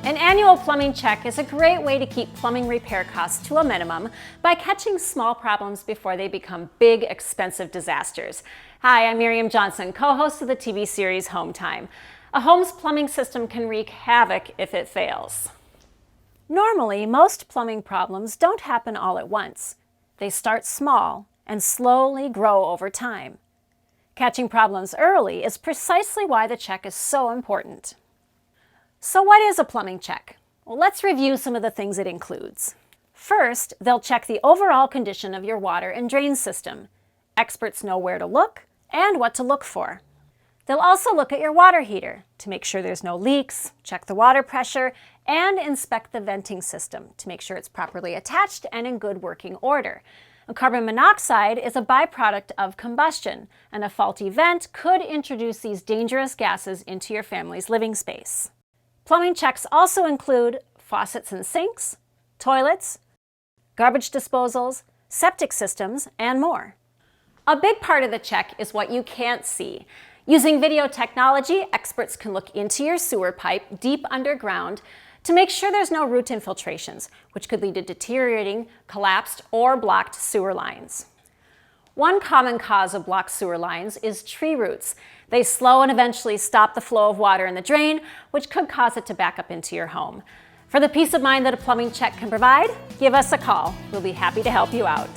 An annual plumbing check is a great way to keep plumbing repair costs to a minimum by catching small problems before they become big, expensive disasters. Hi, I'm Miriam Johnson, co-host of the TV series Home Time. A home's plumbing system can wreak havoc if it fails. Normally, most plumbing problems don't happen all at once. They start small and slowly grow over time. Catching problems early is precisely why the check is so important. So what is a plumbing check? Well, let's review some of the things it includes. First, they'll check the overall condition of your water and drain system. Experts know where to look and what to look for. They'll also look at your water heater to make sure there's no leaks, check the water pressure, and inspect the venting system to make sure it's properly attached and in good working order. Carbon monoxide is a byproduct of combustion, and a faulty vent could introduce these dangerous gases into your family's living space. Plumbing checks also include faucets and sinks, toilets, garbage disposals, septic systems, and more. A big part of the check is what you can't see. Using video technology, experts can look into your sewer pipe deep underground to make sure there's no root infiltrations, which could lead to deteriorating, collapsed, or blocked sewer lines. One common cause of blocked sewer lines is tree roots. They slow and eventually stop the flow of water in the drain, which could cause it to back up into your home. For the peace of mind that a plumbing check can provide, give us a call. We'll be happy to help you out.